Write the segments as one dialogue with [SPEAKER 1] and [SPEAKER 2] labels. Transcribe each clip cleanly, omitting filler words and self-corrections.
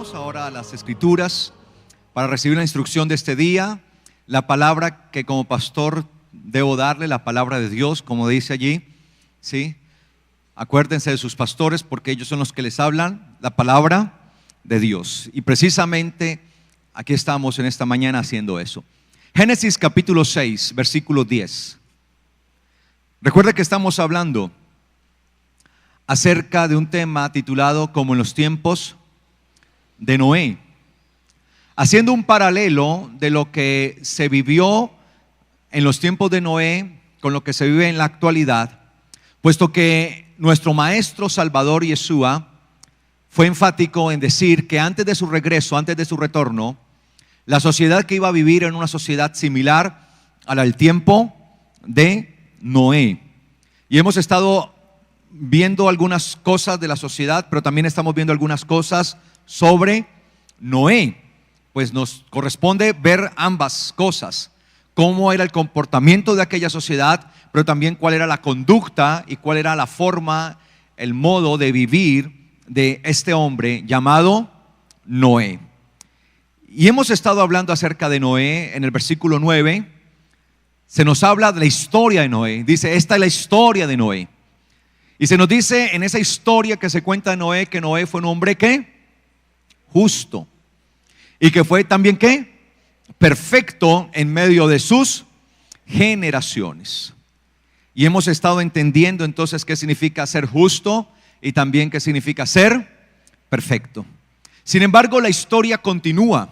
[SPEAKER 1] Vamos ahora a las Escrituras para recibir la instrucción de este día, la palabra que como pastor debo darle, la palabra de Dios, como dice allí, ¿sí? Acuérdense de sus pastores porque ellos son los que les hablan la palabra de Dios. Y precisamente aquí estamos en esta mañana haciendo eso. Génesis capítulo 6, versículo 10. Recuerda que estamos hablando acerca de un tema titulado como en los tiempos de Noé, haciendo un paralelo de lo que se vivió en los tiempos de Noé con lo que se vive en la actualidad, puesto que nuestro Maestro Salvador Yeshua fue enfático en decir que antes de su regreso, antes de su retorno, la sociedad que iba a vivir era una sociedad similar a la del tiempo de Noé. Y hemos estado viendo algunas cosas de la sociedad, pero también estamos viendo algunas cosas sobre Noé. Pues nos corresponde ver ambas cosas, cómo era el comportamiento de aquella sociedad, pero también cuál era la conducta y cuál era la forma, el modo de vivir de este hombre llamado Noé. Y hemos estado hablando acerca de Noé. En el versículo 9 se nos habla de la historia de Noé. Dice, esta es la historia de Noé. Y se nos dice en esa historia que se cuenta de Noé, que Noé fue un hombre ¿qué? Justo. Y que fue también ¿qué? Perfecto en medio de sus generaciones. Y hemos estado entendiendo entonces qué significa ser justo y también qué significa ser perfecto. Sin embargo, la historia continúa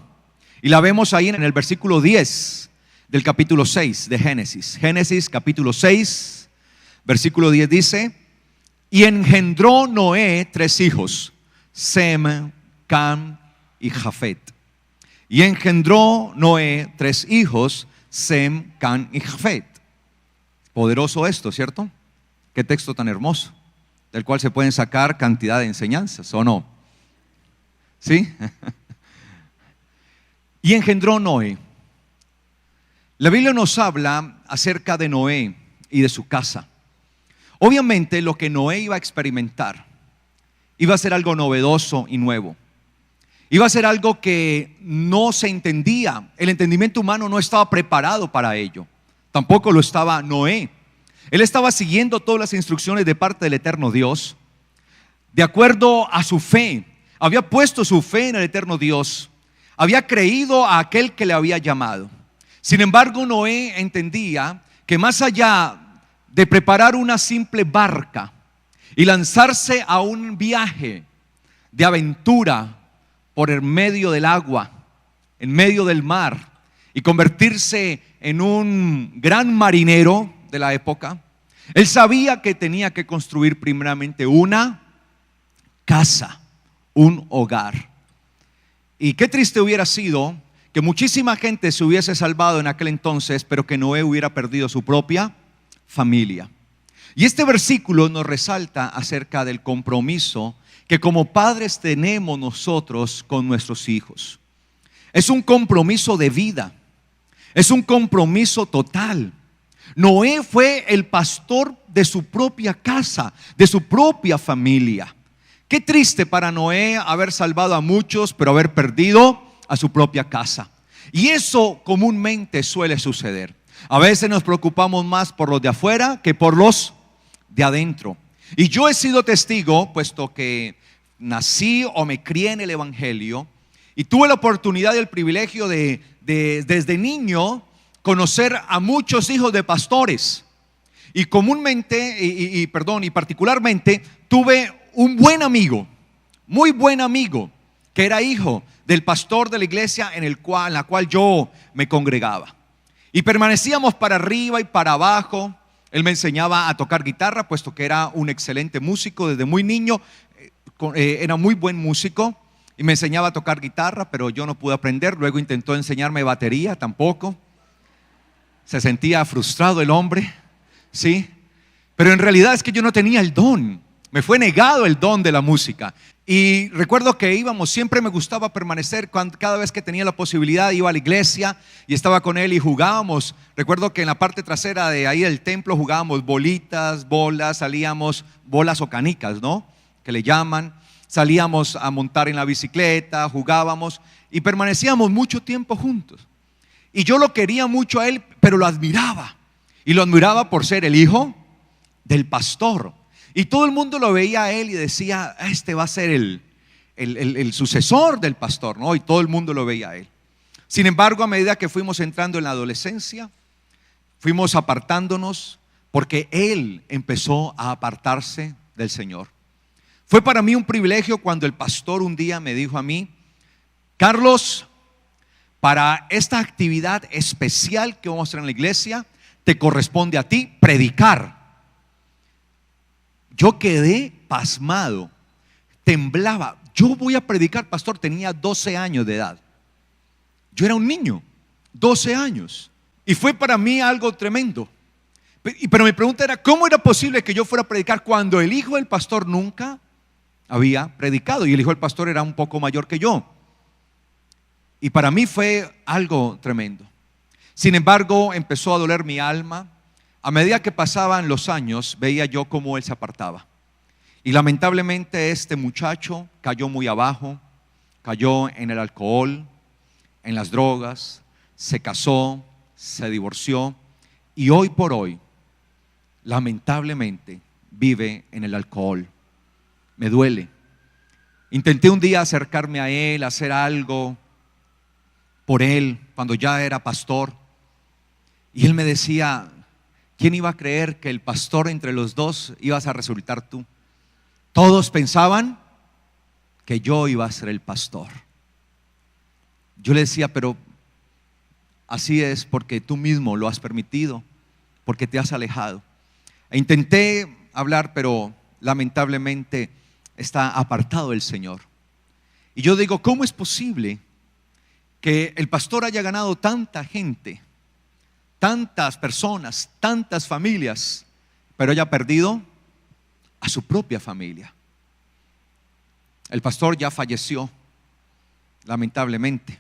[SPEAKER 1] y la vemos ahí en el versículo 10 del capítulo 6 de Génesis. Génesis capítulo 6, versículo 10 dice: y engendró Noé 3 hijos, Sem, Cam y Jafet. Y engendró Noé 3 hijos, Sem, Cam y Jafet. Poderoso esto, ¿cierto? Qué texto tan hermoso, del cual se pueden sacar cantidad de enseñanzas, ¿o no? ¿Sí? Y engendró Noé. La Biblia nos habla acerca de Noé y de su casa. Obviamente lo que Noé iba a experimentar iba a ser algo novedoso y nuevo. Iba a ser algo que no se entendía. El entendimiento humano no estaba preparado para ello. Tampoco lo estaba Noé. Él estaba siguiendo todas las instrucciones de parte del eterno Dios, de acuerdo a su fe. Había puesto su fe en el eterno Dios. Había creído a aquel que le había llamado. Sin embargo, Noé entendía que más allá de preparar una simple barca y lanzarse a un viaje de aventura por el medio del agua, en medio del mar, y convertirse en un gran marinero de la época, él sabía que tenía que construir primeramente una casa, un hogar. Y qué triste hubiera sido que muchísima gente se hubiese salvado en aquel entonces, pero que Noé hubiera perdido su propia familia. Y este versículo nos resalta acerca del compromiso que como padres tenemos nosotros con nuestros hijos. Es un compromiso de vida, es un compromiso total. Noé fue el pastor de su propia casa, de su propia familia. Qué triste para Noé haber salvado a muchos, pero haber perdido a su propia casa. Y eso comúnmente suele suceder. A veces nos preocupamos más por los de afuera que por los de adentro. Y yo he sido testigo, puesto que nací o me crié en el Evangelio, y tuve la oportunidad y el privilegio de desde niño conocer a muchos hijos de pastores. Y comúnmente, y particularmente, tuve un buen amigo, muy buen amigo, que era hijo del pastor de la iglesia en la cual yo me congregaba. Y permanecíamos para arriba y para abajo. Él me enseñaba a tocar guitarra, puesto que era un excelente músico desde muy niño. Era muy buen músico y me enseñaba a tocar guitarra, pero yo no pude aprender. Luego intentó enseñarme batería, tampoco. Se sentía frustrado el hombre, ¿sí? Pero en realidad es que yo no tenía el don. Me fue negado el don de la música. Y recuerdo que íbamos, siempre me gustaba permanecer, cada vez que tenía la posibilidad iba a la iglesia y estaba con él y jugábamos. Recuerdo que en la parte trasera de ahí del templo jugábamos bolitas, bolas, salíamos bolas o canicas, ¿no? Que le llaman. salíamos a montar en la bicicleta, jugábamos y permanecíamos mucho tiempo juntos. Y yo lo quería mucho a él, pero lo admiraba. Y lo admiraba por ser el hijo del pastor. Y todo el mundo lo veía a él y decía, este va a ser el sucesor del pastor, ¿no? Y todo el mundo lo veía a él. Sin embargo, a medida que fuimos entrando en la adolescencia, fuimos apartándonos porque él empezó a apartarse del Señor. Fue para mí un privilegio cuando el pastor un día me dijo a mí, Carlos, para esta actividad especial que vamos a hacer en la iglesia, te corresponde a ti predicar. Yo quedé pasmado, temblaba. Yo voy a predicar, pastor, tenía 12 años de edad. Yo era un niño, 12 años. Y fue para mí algo tremendo. Pero mi pregunta era, ¿cómo era posible que yo fuera a predicar cuando el hijo del pastor nunca había predicado? Y el hijo del pastor era un poco mayor que yo. Y para mí fue algo tremendo. Sin embargo, empezó a doler mi alma. A medida que pasaban los años, veía yo cómo él se apartaba. Y lamentablemente este muchacho cayó muy abajo, cayó en el alcohol, en las drogas, se casó, se divorció y hoy por hoy, lamentablemente, vive en el alcohol. Me duele. Intenté un día acercarme a él, hacer algo por él cuando ya era pastor. Y él me decía, ¿quién iba a creer que el pastor entre los dos ibas a resultar tú? Todos pensaban que yo iba a ser el pastor. Yo le decía, pero así es porque tú mismo lo has permitido, porque te has alejado. E intenté hablar, pero lamentablemente está apartado del Señor. Y yo digo, ¿cómo es posible que el pastor haya ganado tanta gente, tantas personas, tantas familias, pero haya perdido a su propia familia? El pastor ya falleció, lamentablemente.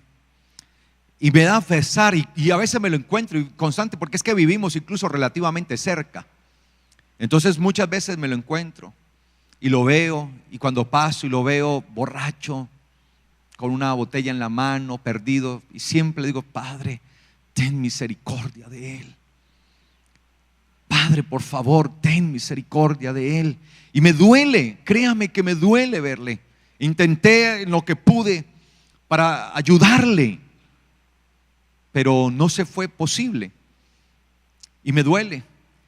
[SPEAKER 1] Y me da pesar y a veces me lo encuentro constante porque es que vivimos incluso relativamente cerca. Entonces muchas veces me lo encuentro y lo veo, y cuando paso y lo veo borracho, con una botella en la mano, perdido, y siempre le digo, Padre, ten misericordia de él. Padre, por favor, ten misericordia de él. Y me duele, créame que me duele verle. Intenté en lo que pude para ayudarle, pero no se fue posible. Y me duele.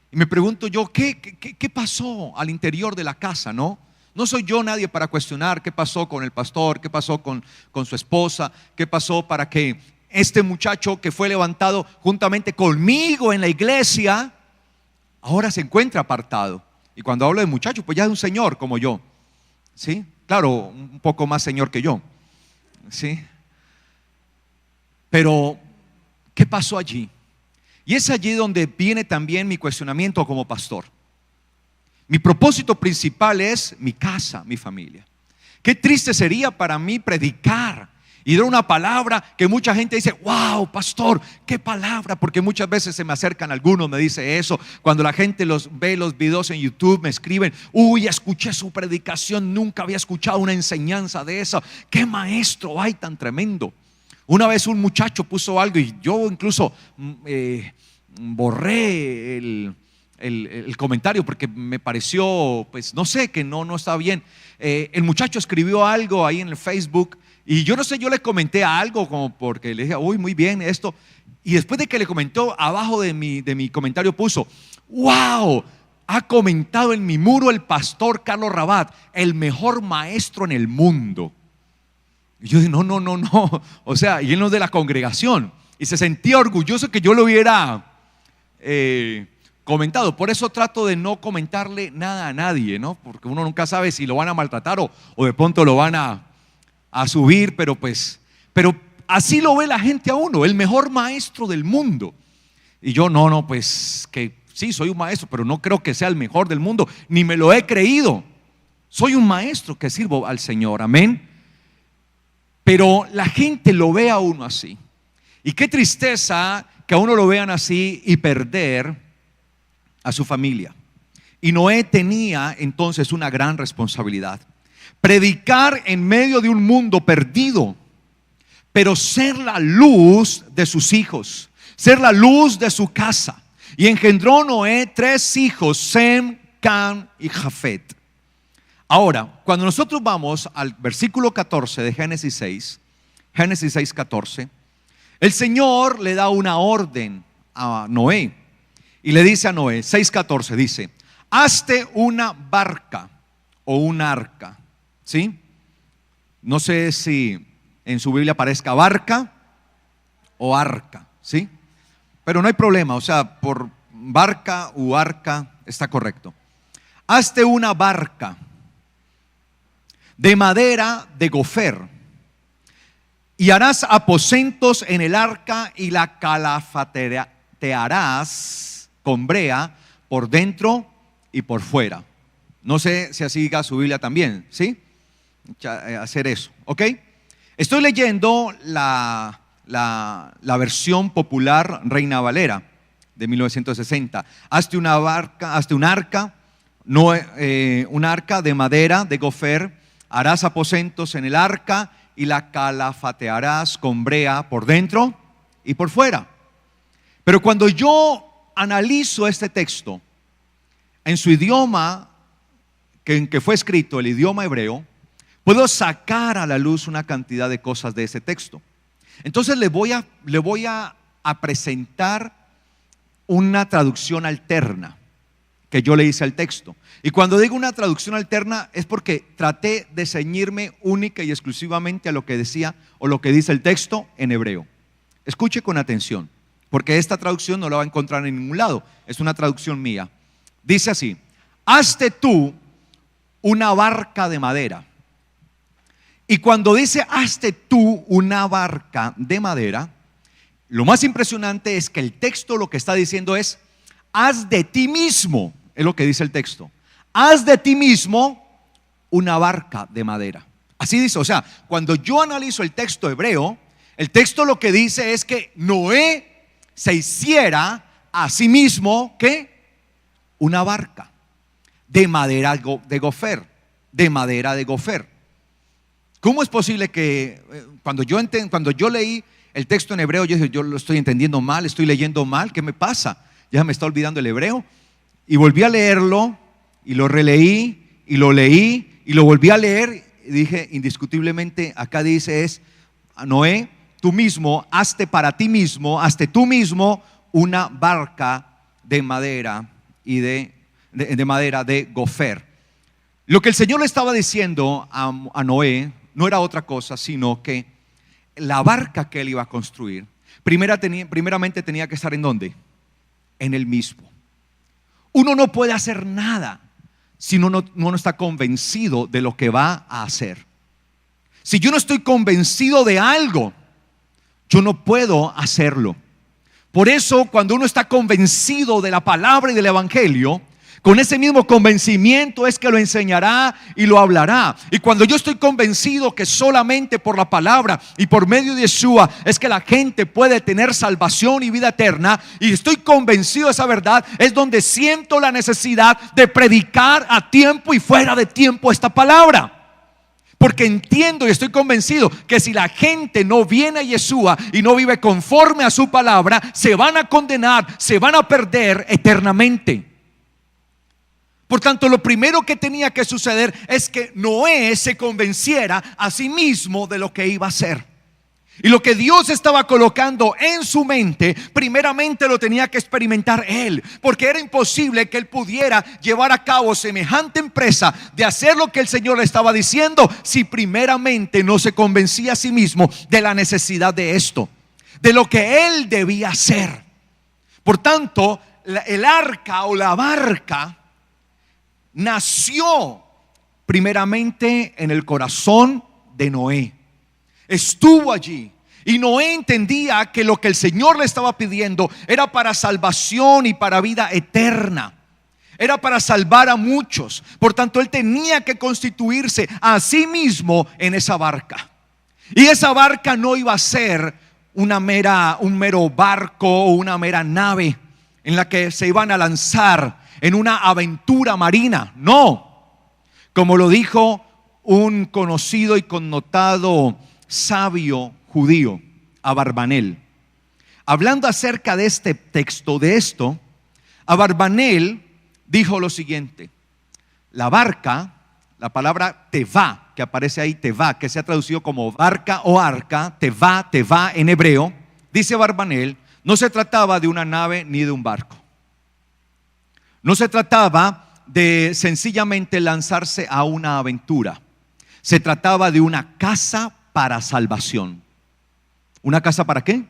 [SPEAKER 1] Y me pregunto yo, ¿qué pasó al interior de la casa? No soy yo nadie para cuestionar qué pasó con el pastor, qué pasó con su esposa, qué pasó para que este muchacho que fue levantado juntamente conmigo en la iglesia, ahora se encuentra apartado. Y cuando hablo de muchacho, pues ya es un señor como yo, ¿sí? Claro, un poco más señor que yo, ¿sí? Pero, ¿qué pasó allí? Y es allí donde viene también mi cuestionamiento como pastor. Mi propósito principal es mi casa, mi familia. Qué triste sería para mí predicar y dar una palabra que mucha gente dice, wow, pastor, qué palabra, porque muchas veces se me acercan algunos, me dice eso, cuando la gente ve los videos en YouTube, me escriben, uy, escuché su predicación, nunca había escuchado una enseñanza de esa, qué maestro hay tan tremendo. Una vez un muchacho puso algo y yo incluso borré el comentario porque me pareció, pues no sé, que no está bien. El muchacho escribió algo ahí en el Facebook y yo no sé, yo le comenté algo como porque le dije, uy, muy bien esto. Y después de que le comentó, abajo de mi comentario puso, wow, ha comentado en mi muro el pastor Carlos Rabat, el mejor maestro en el mundo. Y yo dije, no, o sea, y él no es de la congregación. Y se sentía orgulloso que yo lo hubiera comentado. Por eso trato de no comentarle nada a nadie, ¿no? Porque uno nunca sabe si lo van a maltratar o de pronto lo van a subir, pero así lo ve la gente a uno, el mejor maestro del mundo. Y yo pues que sí, soy un maestro, pero no creo que sea el mejor del mundo, ni me lo he creído. Soy un maestro que sirvo al Señor, amén. Pero la gente lo ve a uno así. Y qué tristeza que a uno lo vean así y perder a su familia. Y Noé tenía entonces una gran responsabilidad. predicar en medio de un mundo perdido, pero ser la luz de sus hijos, ser la luz de su casa. Y engendró Noé 3 hijos, Sem, Cam y Jafet. Ahora, cuando nosotros vamos al versículo 14 de Génesis 6, Génesis 6, 14, el Señor le da una orden a Noé y le dice a Noé, 6:14, dice: hazte una barca o un arca, ¿sí? No sé si en su Biblia aparezca barca o arca, ¿sí? Pero no hay problema, o sea, por barca u arca está correcto. Hazte una barca de madera de gofer, y harás aposentos en el arca y la calafatearás con brea por dentro y por fuera. No sé si así diga su Biblia también, ¿sí? Hacer eso, ¿ok? Estoy leyendo la versión popular Reina Valera de 1960. Hazte una barca, hazte un arca, un arca de madera de gofer, harás aposentos en el arca y la calafatearás con brea por dentro y por fuera. Pero cuando yo analizo este texto en su idioma en que fue escrito, el idioma hebreo, puedo sacar a la luz una cantidad de cosas de ese texto. Entonces le voy a presentar una traducción alterna que yo le hice al texto. Y cuando digo una traducción alterna es porque traté de ceñirme única y exclusivamente a lo que decía o lo que dice el texto en hebreo. Escuche con atención, porque esta traducción no la va a encontrar en ningún lado, es una traducción mía. Dice así: hazte tú una barca de madera. Y cuando dice hazte tú una barca de madera, lo más impresionante es que el texto lo que está diciendo es: haz de ti mismo, es lo que dice el texto. Haz de ti mismo una barca de madera. Así dice, o sea, cuando yo analizo el texto hebreo, el texto lo que dice es que Noé se hiciera a sí mismo, ¿qué? Una barca de madera de gofer, de madera de gofer. ¿Cómo es posible que cuando yo leí el texto en hebreo, yo dije, yo lo estoy entendiendo mal, estoy leyendo mal, ¿qué me pasa? Ya me está olvidando el hebreo. Y volví a leerlo, y lo releí, y lo leí, y lo volví a leer, y dije, indiscutiblemente, acá dice es: Noé, tú mismo, hazte para ti mismo, hazte tú mismo una barca de madera y de madera de gofer. Lo que el Señor le estaba diciendo a Noé no era otra cosa, sino que la barca que él iba a construir, primeramente tenía que estar ¿en dónde? En él mismo. Uno no puede hacer nada si uno no está convencido de lo que va a hacer. Si yo no estoy convencido de algo, yo no puedo hacerlo. Por eso, cuando uno está convencido de la palabra y del evangelio, con ese mismo convencimiento es que lo enseñará y lo hablará. Y cuando yo estoy convencido que solamente por la palabra y por medio de Yeshua es que la gente puede tener salvación y vida eterna, y estoy convencido de esa verdad, es donde siento la necesidad de predicar a tiempo y fuera de tiempo esta palabra. Porque entiendo y estoy convencido que si la gente no viene a Yeshua y no vive conforme a su palabra, se van a condenar, se van a perder eternamente. Por tanto, lo primero que tenía que suceder es que Noé se convenciera a sí mismo de lo que iba a hacer. Y lo que Dios estaba colocando en su mente, primeramente lo tenía que experimentar él, porque era imposible que él pudiera llevar a cabo semejante empresa de hacer lo que el Señor le estaba diciendo si primeramente no se convencía a sí mismo de la necesidad de esto, de lo que él debía hacer. Por tanto, el arca o la barca nació primeramente en el corazón de Noé. Estuvo allí, y Noé entendía que lo que el Señor le estaba pidiendo era para salvación y para vida eterna. Era para salvar a muchos. Por tanto, él tenía que constituirse a sí mismo en esa barca. Y esa barca no iba a ser un mero barco o una mera nave en la que se iban a lanzar en una aventura marina. No, como lo dijo un conocido y connotado sabio judío, Abarbanel. Hablando acerca de este texto, de esto, Abarbanel dijo lo siguiente: la barca, la palabra tevá, que aparece ahí, tevá, que se ha traducido como barca o arca, tevá en hebreo, dice Abarbanel, no se trataba de una nave ni de un barco. No se trataba de sencillamente lanzarse a una aventura. Se trataba de una casa para salvación. ¿Una casa para qué?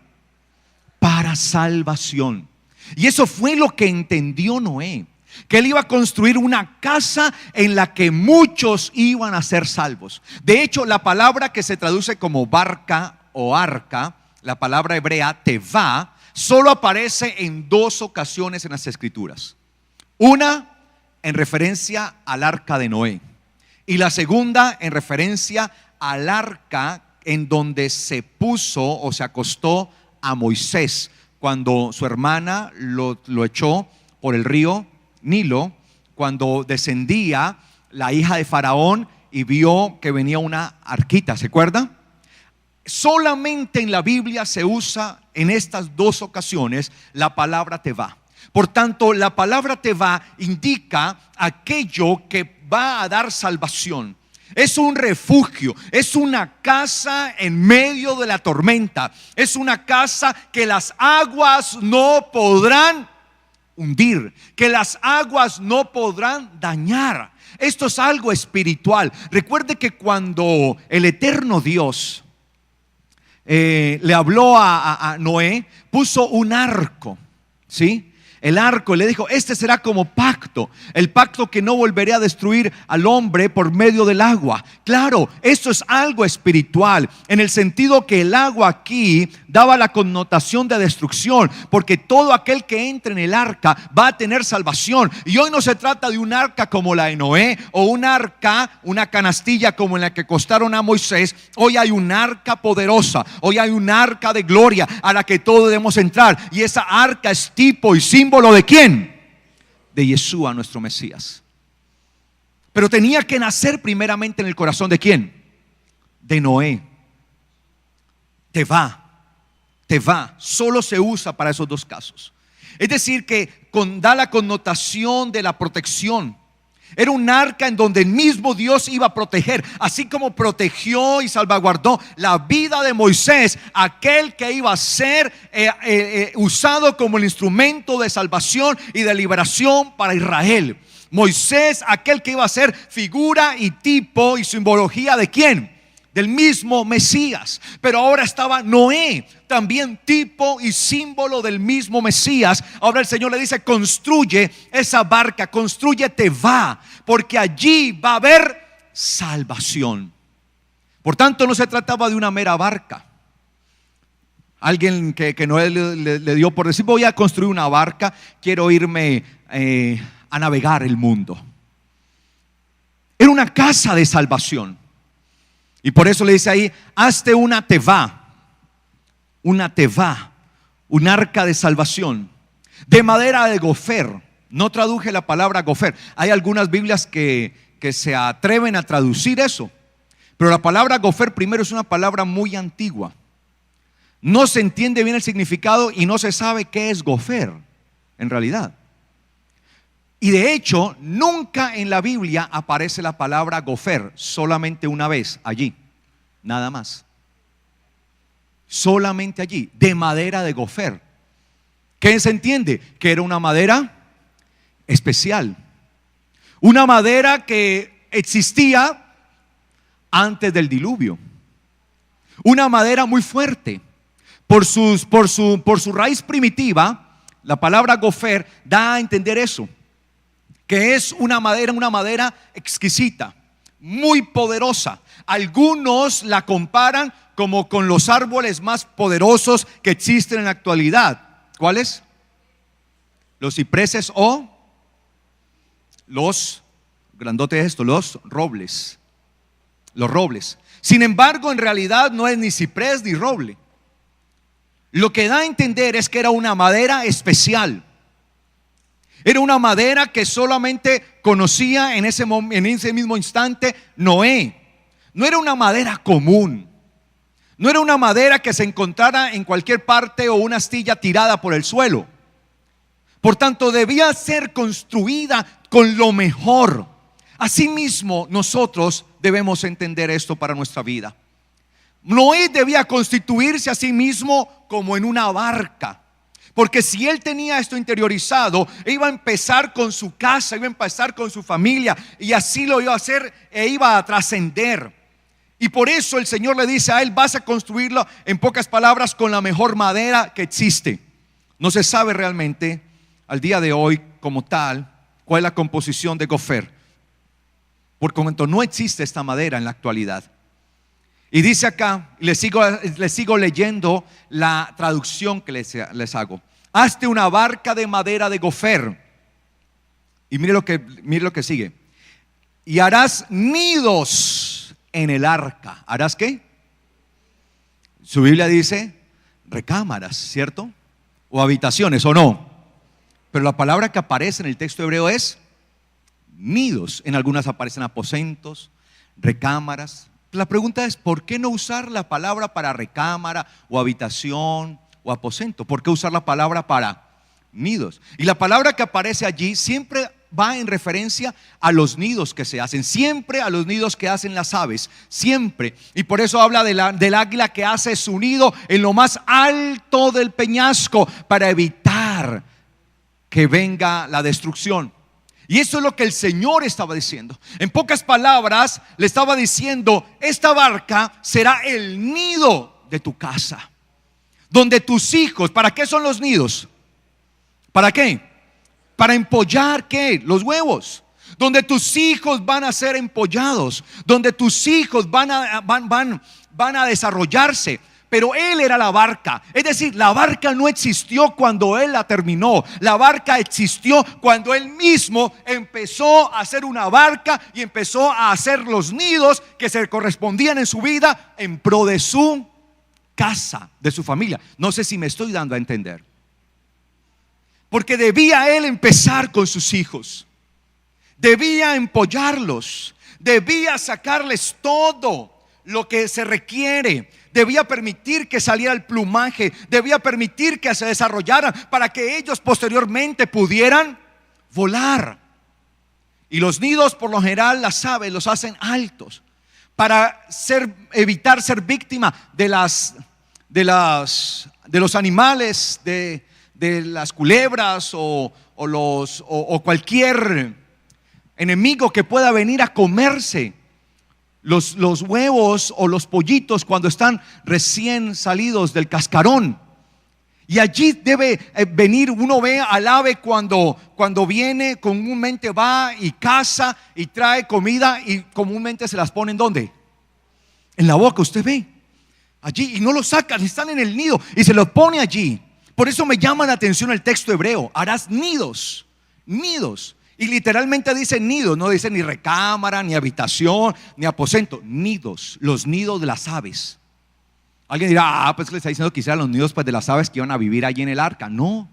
[SPEAKER 1] Para salvación. Y eso fue lo que entendió Noé, que él iba a construir una casa en la que muchos iban a ser salvos. De hecho, la palabra que se traduce como barca o arca, la palabra hebrea tevá, solo aparece en 2 ocasiones en las Escrituras. Una en referencia al arca de Noé, y la segunda en referencia al arca en donde se puso o se acostó a Moisés cuando su hermana lo echó por el río Nilo, cuando descendía la hija de Faraón y vio que venía una arquita. ¿Se acuerda? Solamente en la Biblia se usa en estas 2 ocasiones la palabra tevá. Por tanto, la palabra tevá indica aquello que va a dar salvación. Es un refugio, es una casa en medio de la tormenta, es una casa que las aguas no podrán hundir, que las aguas no podrán dañar. Esto es algo espiritual. Recuerde que cuando el eterno Dios le habló a Noé, puso un arco, ¿sí? El arco, le dijo: este será como pacto, el pacto que no volveré a destruir al hombre por medio del agua. Claro, esto es algo espiritual, en el sentido que el agua aquí daba la connotación de destrucción, porque todo aquel que entre en el arca va a tener salvación. Y hoy no se trata de un arca como la de Noé, o un arca, una canastilla como en la que acostaron a Moisés. Hoy hay un arca poderosa, hoy hay un arca de gloria a la que todos debemos entrar, y esa arca es tipo y símbolo ¿de quién? De Yeshua, nuestro Mesías. Pero tenía que nacer primeramente en el corazón ¿de quién? De Noé. Tevá solo se usa para esos 2 casos. Es decir, que da la connotación de la protección. Era un arca en donde el mismo Dios iba a proteger, así como protegió y salvaguardó la vida de Moisés, aquel que iba a ser usado como el instrumento de salvación y de liberación para Israel. Moisés, aquel que iba a ser figura y tipo y simbología ¿de quién? Del mismo Mesías. Pero ahora estaba Noé, también tipo y símbolo del mismo Mesías. Ahora el Señor le dice: construye esa barca, construye tevá, porque allí va a haber salvación. Por tanto, no se trataba de una mera barca. Alguien que Noé le dio por decir: voy a construir una barca, quiero irme a navegar el mundo. Era una casa de salvación. Y por eso le dice ahí: hazte una tevá, un arca de salvación, de madera de gofer. No traduje la palabra gofer. Hay algunas Biblias que se atreven a traducir eso, pero la palabra gofer primero es una palabra muy antigua. No se entiende bien el significado y no se sabe qué es gofer en realidad. Y de hecho, nunca en la Biblia aparece la palabra gofer, solamente una vez allí, nada más. Solamente allí, de madera de gofer. ¿Qué se entiende? Que era una madera especial, una madera que existía antes del diluvio, una madera muy fuerte. Por su raíz primitiva, la palabra gofer da a entender eso, que es una madera exquisita, muy poderosa. Algunos la comparan como con los árboles más poderosos que existen en la actualidad. ¿Cuáles? Los cipreses o los grandotes estos, los robles. Los robles. Sin embargo, en realidad no es ni ciprés ni roble. Lo que da a entender es que era una madera especial. Era una madera que solamente conocía en ese mismo instante Noé. no era una madera común, no era una madera que se encontrara en cualquier parte o una astilla tirada por el suelo. Por tanto, debía ser construida con lo mejor. Asimismo, nosotros debemos entender esto para nuestra vida. Noé debía constituirse a sí mismo como en una barca, porque si él tenía esto interiorizado, iba a empezar con su casa, iba a empezar con su familia, y así lo iba a hacer e iba a trascender. Y por eso el Señor le dice a él: vas a construirlo, en pocas palabras, con la mejor madera que existe. No se sabe realmente al día de hoy como tal cuál es la composición de Gofer, por cuanto no existe esta madera en la actualidad. Y dice acá, les sigo leyendo la traducción que les hago: hazte una barca de madera de Gofer. Y mire lo que sigue: y harás nidos en el arca. ¿Harás qué? Su Biblia dice recámaras, ¿cierto? O habitaciones, ¿o no? Pero la palabra que aparece en el texto hebreo es nidos. En algunas aparecen aposentos, recámaras. La pregunta es: ¿por qué no usar la palabra para recámara o habitación o aposento? ¿Por qué usar la palabra para nidos? Y la palabra que aparece allí siempre va en referencia a los nidos que se hacen, siempre a los nidos que hacen las aves, siempre. Y por eso habla del águila que hace su nido en lo más alto del peñasco para evitar que venga la destrucción. Y eso es lo que el Señor estaba diciendo. En pocas palabras, le estaba diciendo: esta barca será el nido de tu casa, donde tus hijos. ¿Para qué son los nidos? ¿Para qué? Para empollar, ¿qué? Los huevos. Donde tus hijos van a ser empollados, donde tus hijos van a desarrollarse. Pero él era la barca, es decir, la barca no existió cuando él la terminó. La barca existió cuando él mismo empezó a hacer una barca y empezó a hacer los nidos que se correspondían en su vida en pro de su casa, de su familia. No sé si me estoy dando a entender. Porque debía él empezar con sus hijos, debía empollarlos, debía sacarles todo lo que se requiere, debía permitir que saliera el plumaje, debía permitir que se desarrollaran para que ellos posteriormente pudieran volar. Y los nidos, por lo general, las aves los hacen altos para evitar ser víctima de los animales, de las culebras o cualquier enemigo que pueda venir a comerse los huevos o los pollitos cuando están recién salidos del cascarón. Y allí debe venir, uno ve al ave cuando viene, comúnmente va y caza y trae comida, y comúnmente se las pone ¿en dónde? En la boca. Usted ve allí y no lo sacan, están en el nido y se los pone allí. Por eso me llama la atención el texto hebreo: harás nidos, nidos. Y literalmente dice nidos, no dice ni recámara, ni habitación, ni aposento. Nidos, los nidos de las aves. Alguien dirá: pues le está diciendo que hicieran los nidos de las aves que iban a vivir allí en el arca. No.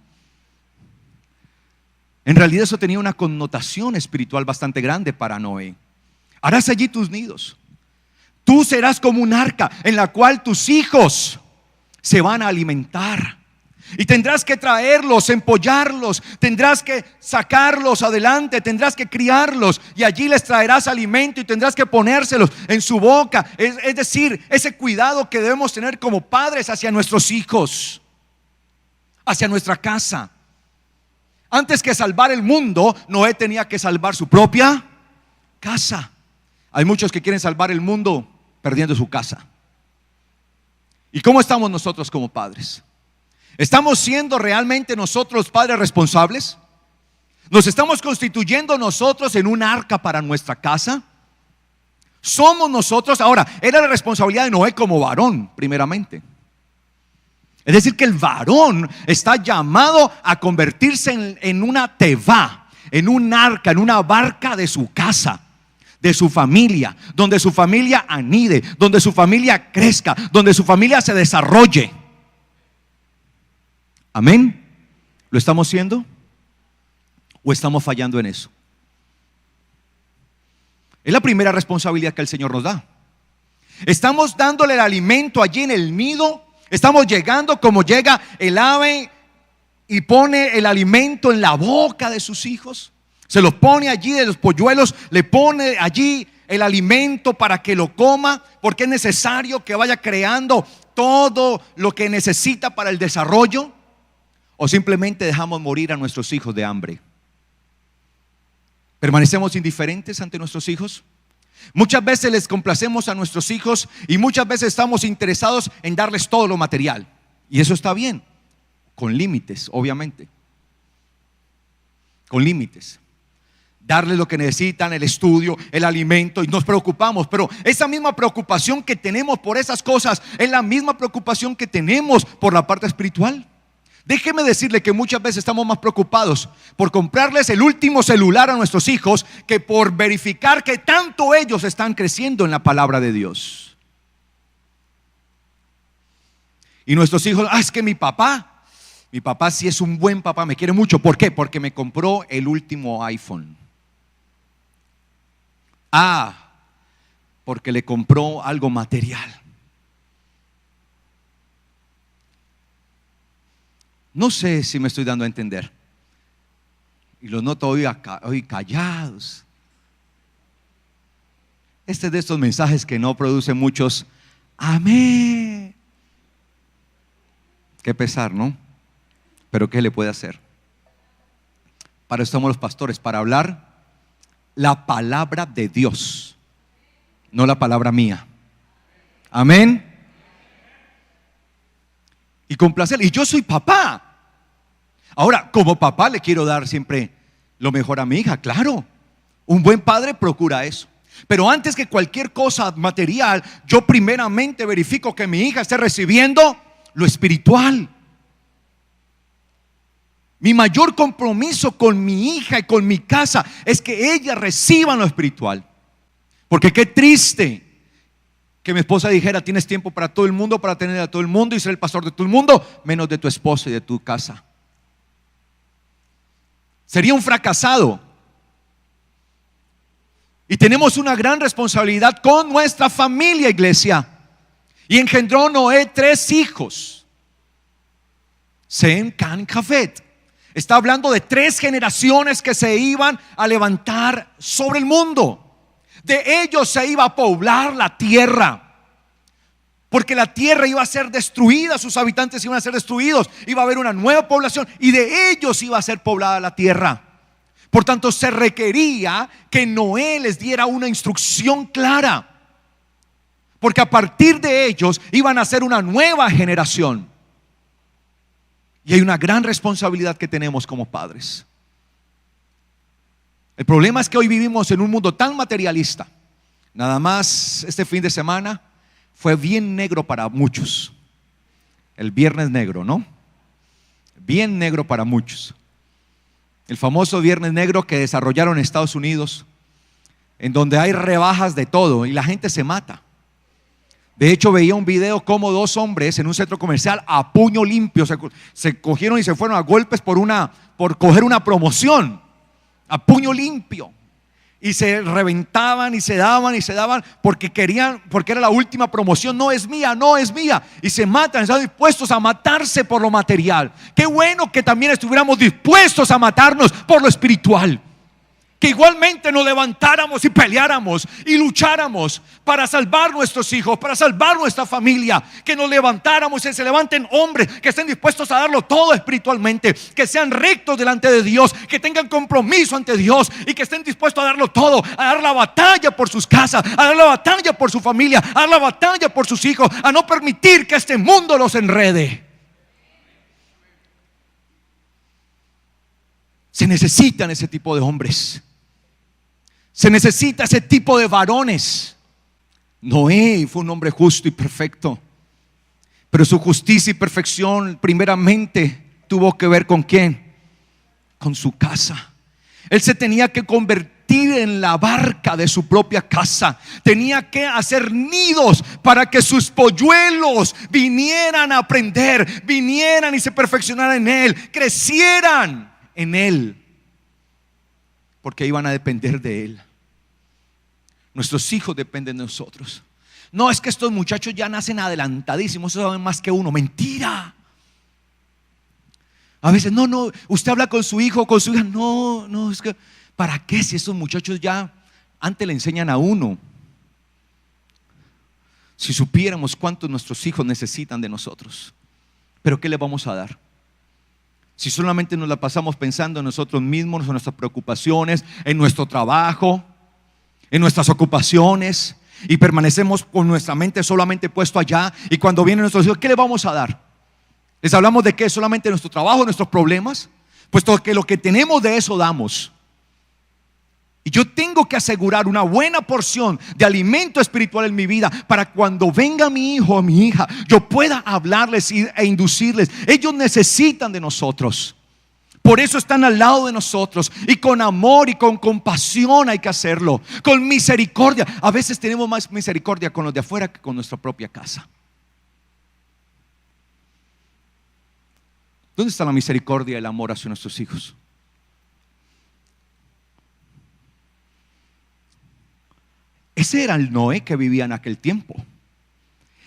[SPEAKER 1] En realidad eso tenía una connotación espiritual bastante grande para Noé. Harás allí tus nidos. Tú serás como un arca en la cual tus hijos se van a alimentar. Y tendrás que traerlos, empollarlos, tendrás que sacarlos adelante, tendrás que criarlos, y allí les traerás alimento y tendrás que ponérselos en su boca. Es decir, ese cuidado que debemos tener como padres hacia nuestros hijos, hacia nuestra casa. Antes que salvar el mundo, Noé tenía que salvar su propia casa. Hay muchos que quieren salvar el mundo perdiendo su casa. ¿Y cómo estamos nosotros como padres? ¿Estamos siendo realmente nosotros padres responsables? ¿Nos estamos constituyendo nosotros en un arca para nuestra casa? ¿Somos nosotros? Ahora, era la responsabilidad de Noé como varón, primeramente. Es decir, que el varón está llamado a convertirse en una tevá, en un arca, en una barca de su casa, de su familia, donde su familia anide, donde su familia crezca, donde su familia se desarrolle. Amén. ¿Lo estamos haciendo? ¿O estamos fallando en eso? Es la primera responsabilidad que el Señor nos da. Estamos dándole el alimento allí en el nido. Estamos llegando como llega el ave y pone el alimento en la boca de sus hijos. Se los pone allí de los polluelos, le pone allí el alimento para que lo coma, porque es necesario que vaya creando todo lo que necesita para el desarrollo. O simplemente dejamos morir a nuestros hijos de hambre. ¿Permanecemos indiferentes ante nuestros hijos? Muchas veces les complacemos a nuestros hijos y muchas veces estamos interesados en darles todo lo material. Y eso está bien, con límites, obviamente. Con límites. Darles lo que necesitan, el estudio, el alimento, y nos preocupamos. Pero esa misma preocupación que tenemos por esas cosas es la misma preocupación que tenemos por la parte espiritual. Déjeme decirle que muchas veces estamos más preocupados por comprarles el último celular a nuestros hijos que por verificar que tanto ellos están creciendo en la palabra de Dios. Y nuestros hijos, es que mi papá sí es un buen papá, me quiere mucho. ¿Por qué? Porque me compró el último iPhone. Porque le compró algo material. No sé si me estoy dando a entender. Y los noto hoy callados. Este es de estos mensajes que no producen muchos amén. Qué pesar, ¿no? Pero ¿qué le puede hacer? Para eso estamos los pastores, para hablar la palabra de Dios, no la palabra mía. Amén. Y complacer. Y yo soy papá. Ahora, como papá le quiero dar siempre lo mejor a mi hija, claro. Un buen padre procura eso. Pero antes que cualquier cosa material, yo primeramente verifico que mi hija esté recibiendo lo espiritual. Mi mayor compromiso con mi hija y con mi casa es que ella reciba lo espiritual. Porque qué triste que mi esposa dijera: tienes tiempo para todo el mundo, para tener a todo el mundo y ser el pastor de todo el mundo, menos de tu esposa y de tu casa. Sería un fracasado. Y tenemos una gran responsabilidad con nuestra familia, iglesia. Y engendró Noé 3 hijos: Sem, Can y Jafet. Está hablando de 3 generaciones que se iban a levantar sobre el mundo. De ellos se iba a poblar la tierra, porque la tierra iba a ser destruida, sus habitantes iban a ser destruidos, iba a haber una nueva población y de ellos iba a ser poblada la tierra. Por tanto, se requería que Noé les diera una instrucción clara, porque a partir de ellos iban a ser una nueva generación. Y hay una gran responsabilidad que tenemos como padres. El problema es que hoy vivimos en un mundo tan materialista. Nada más este fin de semana fue bien negro para muchos. El viernes negro, ¿no? Bien negro para muchos. El famoso viernes negro que desarrollaron en Estados Unidos, en donde hay rebajas de todo y la gente se mata. De hecho, veía un video como 2 hombres en un centro comercial a puño limpio se cogieron y se fueron a golpes por coger una promoción a puño limpio, y se reventaban y se daban porque era la última promoción. No es mía, no es mía, y se matan. Están dispuestos a matarse por lo material. Qué bueno que también estuviéramos dispuestos a matarnos por lo espiritual. Que igualmente nos levantáramos y peleáramos y lucháramos para salvar nuestros hijos, para salvar nuestra familia. Que nos levantáramos y se levanten hombres que estén dispuestos a darlo todo espiritualmente, que sean rectos delante de Dios, que tengan compromiso ante Dios y que estén dispuestos a darlo todo, a dar la batalla por sus casas, a dar la batalla por su familia, a dar la batalla por sus hijos, a no permitir que este mundo los enrede. Se necesitan ese tipo de hombres. Se necesita ese tipo de varones. Noé fue un hombre justo y perfecto, pero su justicia y perfección primeramente tuvo que ver ¿con quién? Con su casa. Él se tenía que convertir en la barca de su propia casa. Tenía que hacer nidos para que sus polluelos vinieran a aprender, vinieran y se perfeccionaran en él, crecieran en él, porque iban a depender de él. Nuestros hijos dependen de nosotros. No, es que estos muchachos ya nacen adelantadísimos, eso saben más que uno. Mentira. A veces, no, usted habla con su hijo o con su hija. No, es que, ¿para qué si estos muchachos ya antes le enseñan a uno? Si supiéramos cuántos nuestros hijos necesitan de nosotros. Pero ¿qué les vamos a dar? Si solamente nos la pasamos pensando en nosotros mismos, en nuestras preocupaciones, en nuestro trabajo, en nuestras ocupaciones, y permanecemos con nuestra mente solamente puesto allá, y cuando vienen nuestros hijos, ¿qué les vamos a dar? ¿Les hablamos de qué? ¿Solamente de nuestro trabajo, de nuestros problemas? Puesto que lo que tenemos de eso damos. Y yo tengo que asegurar una buena porción de alimento espiritual en mi vida para cuando venga mi hijo o mi hija, yo pueda hablarles e inducirles. Ellos necesitan de nosotros. Por eso están al lado de nosotros. Y con amor y con compasión hay que hacerlo. Con misericordia. A veces tenemos más misericordia con los de afuera que con nuestra propia casa. ¿Dónde está la misericordia y el amor hacia nuestros hijos? Ese era el Noé que vivía en aquel tiempo.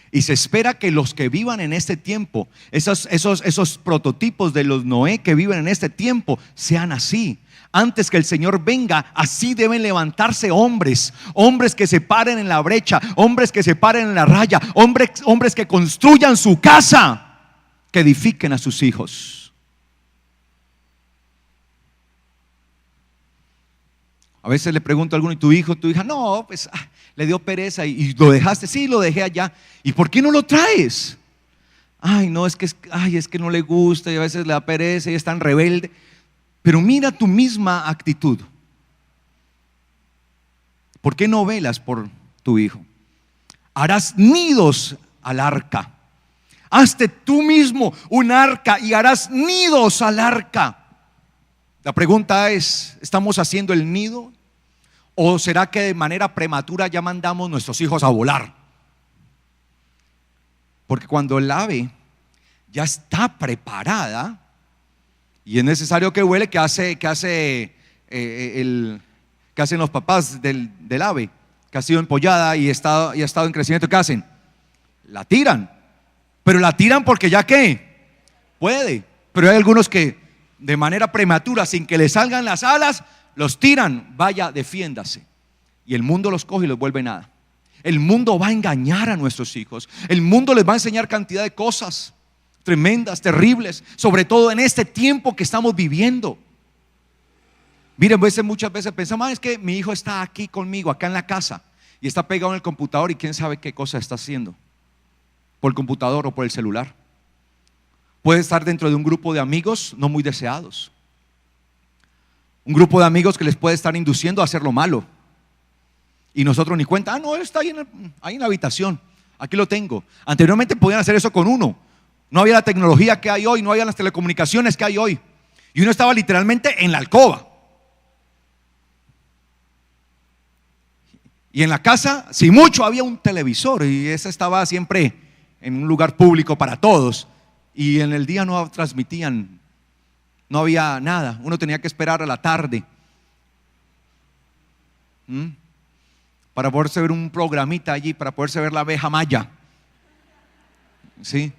[SPEAKER 1] Y se espera que los que vivan en este tiempo, esos prototipos de los Noé que viven en este tiempo, sean así. Antes que el Señor venga, así deben levantarse hombres que se paren en la brecha, hombres que se paren en la raya, hombres que construyan su casa, que edifiquen a sus hijos. A veces le pregunto a alguno, ¿y tu hijo, tu hija? No, pues le dio pereza y lo dejaste. Sí, lo dejé allá. ¿Y por qué no lo traes? Ay, no, es que no le gusta y a veces le da pereza y es tan rebelde. Pero mira tu misma actitud. ¿Por qué no velas por tu hijo? Harás nidos al arca. Hazte tú mismo un arca y harás nidos al arca. La pregunta es, ¿estamos haciendo el nido? ¿O será que de manera prematura ya mandamos nuestros hijos a volar? Porque cuando el ave ya está preparada y es necesario que vuele, ¿qué hacen los papás del ave que ha sido empollada y ha estado en crecimiento? ¿Qué hacen? La tiran. Pero la tiran porque ya que puede. Pero hay algunos que de manera prematura, sin que le salgan las alas, los tiran. Vaya, defiéndase. Y el mundo los coge y los vuelve nada. El mundo va a engañar a nuestros hijos. El mundo les va a enseñar cantidad de cosas tremendas, terribles, sobre todo en este tiempo que estamos viviendo. Miren, muchas veces pensamos, es que mi hijo está aquí conmigo, acá en la casa, y está pegado en el computador y quién sabe qué cosa está haciendo por el computador o por el celular. Puede estar dentro de un grupo de amigos no muy deseados, un grupo de amigos que les puede estar induciendo a hacer lo malo, y nosotros ni cuenta. No, él está ahí en la habitación, aquí lo tengo. Anteriormente podían hacer eso con uno. No había la tecnología que hay hoy, no había las telecomunicaciones que hay hoy, y uno estaba literalmente en la alcoba. Y en la casa, si mucho, había un televisor, y ese estaba siempre en un lugar público para todos. Y en el día no transmitían, no había nada. Uno tenía que esperar a la tarde para poderse ver un programita allí, para poderse ver la abeja maya. ¿Sí?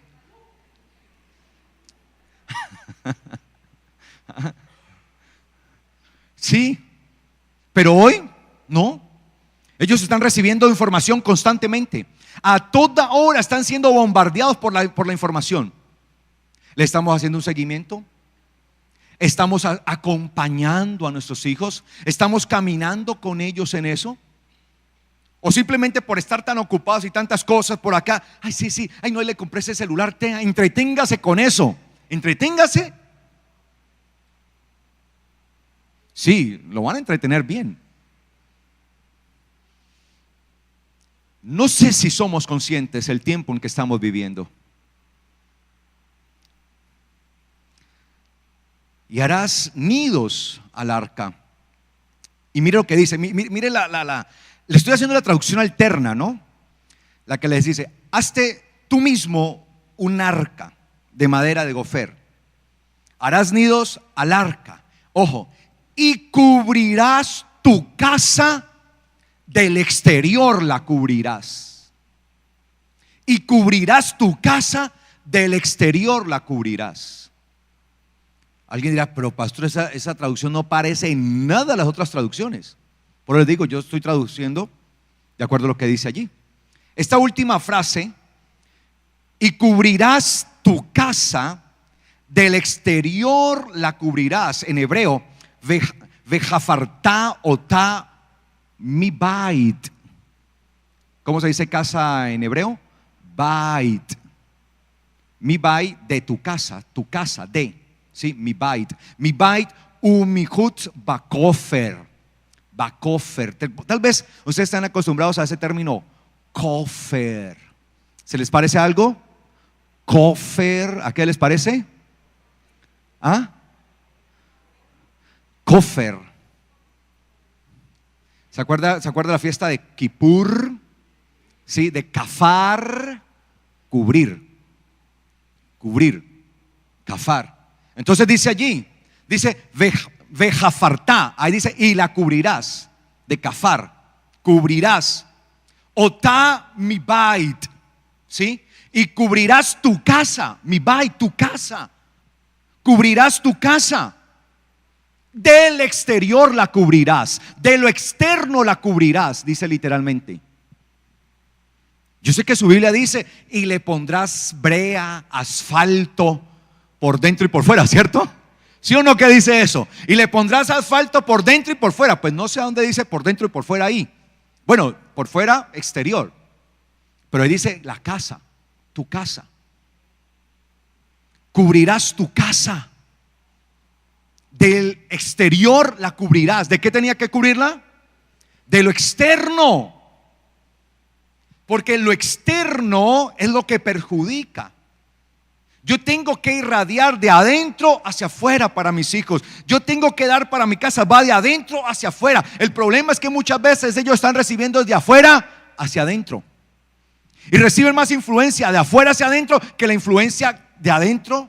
[SPEAKER 1] Sí, pero hoy no. Ellos están recibiendo información constantemente. A toda hora están siendo bombardeados por la información. ¿Le estamos haciendo un seguimiento? ¿Estamos acompañando a nuestros hijos? ¿Estamos caminando con ellos en eso? ¿O simplemente por estar tan ocupados y tantas cosas por acá? Ay, sí, ay, no le compré ese celular. Entreténgase con eso. Entreténgase. Sí, lo van a entretener bien. No sé si somos conscientes del tiempo en que estamos viviendo. Y harás nidos al arca. Y mire lo que dice. Mire le estoy haciendo la traducción alterna, ¿no? La que les dice: hazte tú mismo un arca de madera de gofer. Harás nidos al arca. Ojo. Y cubrirás tu casa del exterior, la cubrirás. y cubrirás tu casa, del exterior la cubrirás. Alguien dirá, pero pastor, esa traducción no parece en nada a las otras traducciones. Por eso les digo, yo estoy traduciendo de acuerdo a lo que dice allí. Esta última frase, y cubrirás tu casa, del exterior la cubrirás, en hebreo, vejafartá otá mi bait. ¿Cómo se dice casa en hebreo? Bait. Mi bait, de tu casa de, ¿sí? Mi bait umihut bakofer. Bakofer. Tal vez ustedes están acostumbrados a ese término, kofer. ¿Se les parece algo? Kofer, ¿a qué les parece? ¿Ah? Kofer. ¿Se acuerda la fiesta de Kippur? Sí, de kafar, cubrir, kafar. Entonces dice allí, dice vejafartá, ahí dice, y la cubrirás, de kafar, cubrirás. Otá mi bait, ¿sí? Y cubrirás tu casa, mi bait, tu casa. Cubrirás tu casa. Del exterior la cubrirás, de lo externo la cubrirás, dice literalmente. Yo sé que su Biblia dice, y le pondrás brea, asfalto por dentro y por fuera, ¿cierto? ¿Sí o no que dice eso? Y le pondrás asfalto por dentro y por fuera. Pues no sé a dónde dice por dentro y por fuera ahí. Bueno, por fuera exterior, pero ahí dice la casa, tu casa. Cubrirás tu casa. Del exterior la cubrirás. ¿De qué tenía que cubrirla? De lo externo. Porque lo externo es lo que perjudica. Yo tengo que irradiar de adentro hacia afuera para mis hijos. Yo tengo que dar para mi casa, va de adentro hacia afuera. El problema es que muchas veces ellos están recibiendo de afuera hacia adentro. Y reciben más influencia de afuera hacia adentro que la influencia de adentro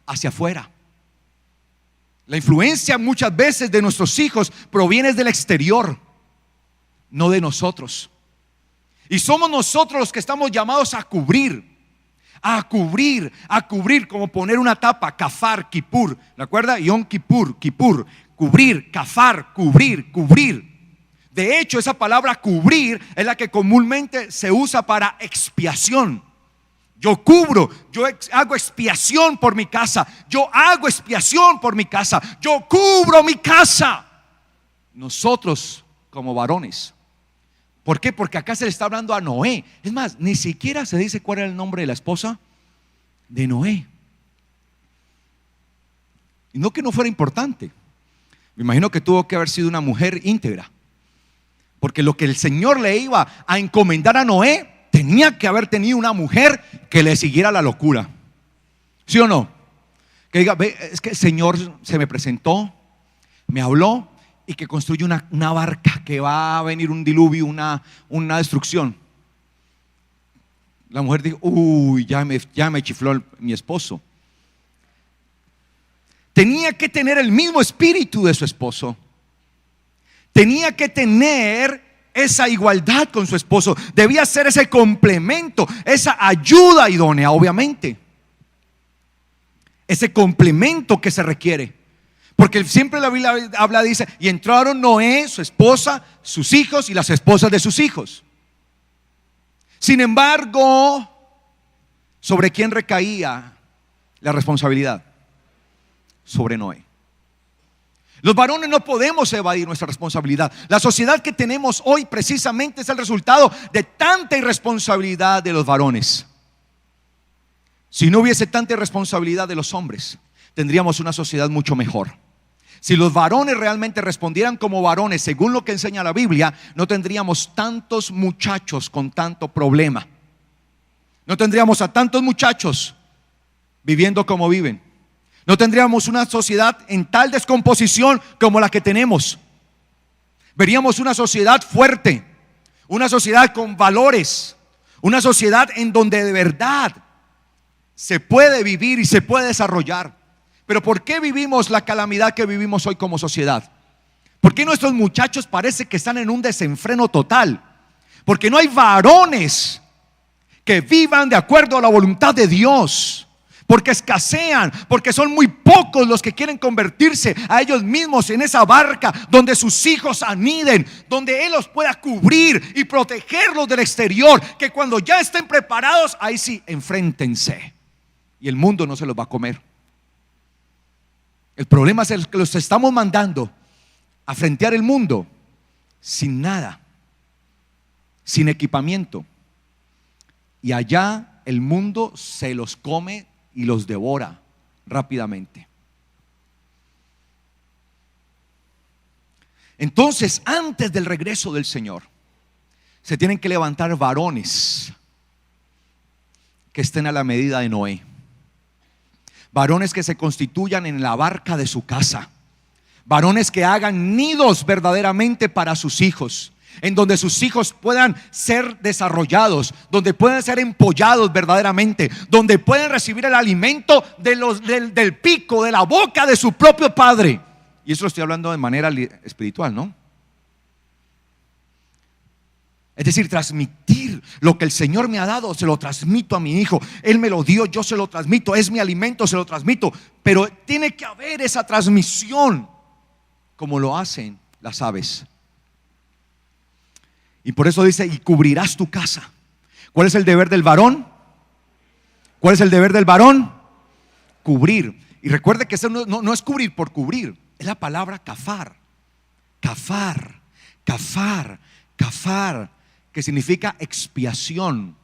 [SPEAKER 1] hacia afuera. La influencia muchas veces de nuestros hijos proviene del exterior, no de nosotros. Y somos nosotros los que estamos llamados a cubrir, como poner una tapa, kafar, Kippur. ¿Recuerda? Yom Kippur, cubrir, kafar, cubrir. De hecho, esa palabra cubrir es la que comúnmente se usa para expiación. Yo cubro, yo hago expiación por mi casa. Yo hago expiación por mi casa. Yo cubro mi casa. Nosotros como varones. ¿Por qué? Porque acá se le está hablando a Noé. Es más, ni siquiera se dice cuál era el nombre de la esposa de Noé. Y no que no fuera importante. Me imagino que tuvo que haber sido una mujer íntegra. Porque lo que el Señor le iba a encomendar a Noé, tenía que haber tenido una mujer que le siguiera la locura. ¿Sí o no? Que diga, ve, es que el Señor se me presentó, me habló, y que construye una barca, que va a venir un diluvio, una destrucción. La mujer dijo, uy, ya me chifló mi esposo. Tenía que tener el mismo espíritu de su esposo. Tenía que tener esa igualdad con su esposo. Debía ser ese complemento, esa ayuda idónea, obviamente. Ese complemento que se requiere. Porque siempre la Biblia habla, dice, y entraron Noé, su esposa, sus hijos y las esposas de sus hijos. Sin embargo, ¿sobre quién recaía la responsabilidad? Sobre Noé. Los varones no podemos evadir nuestra responsabilidad. La sociedad que tenemos hoy precisamente es el resultado de tanta irresponsabilidad de los varones. Si no hubiese tanta irresponsabilidad de los hombres, tendríamos una sociedad mucho mejor. Si los varones realmente respondieran como varones según lo que enseña la Biblia, no tendríamos tantos muchachos con tanto problema. No tendríamos a tantos muchachos viviendo como viven. No tendríamos una sociedad en tal descomposición como la que tenemos. Veríamos una sociedad fuerte, una sociedad con valores, una sociedad en donde de verdad se puede vivir y se puede desarrollar. Pero ¿por qué vivimos la calamidad que vivimos hoy como sociedad? ¿Por qué nuestros muchachos parece que están en un desenfreno total? Porque no hay varones que vivan de acuerdo a la voluntad de Dios, porque escasean, porque son muy pocos los que quieren convertirse a ellos mismos en esa barca donde sus hijos aniden, donde Él los pueda cubrir y protegerlos del exterior, que cuando ya estén preparados, ahí sí, enfréntense y el mundo no se los va a comer. El problema es el que los estamos mandando a frentear el mundo sin nada, sin equipamiento, y allá el mundo se los come y los devora rápidamente. Entonces, antes del regreso del Señor, se tienen que levantar varones que estén a la medida de Noé, varones que se constituyan en la barca de su casa, varones que hagan nidos verdaderamente para sus hijos, en donde sus hijos puedan ser desarrollados, donde puedan ser empollados verdaderamente, donde puedan recibir el alimento del pico, de la boca de su propio padre. Y eso lo estoy hablando de manera espiritual, ¿no? Es decir, transmitir lo que el Señor me ha dado, se lo transmito a mi hijo. Él me lo dio, yo se lo transmito. Es mi alimento, se lo transmito. Pero tiene que haber esa transmisión, como lo hacen las aves. Y por eso dice: y cubrirás tu casa. ¿Cuál es el deber del varón? ¿Cuál es el deber del varón? Cubrir. Y recuerde que eso no es cubrir por cubrir. Es la palabra kafar. Kafar, kafar, kafar, que significa expiación.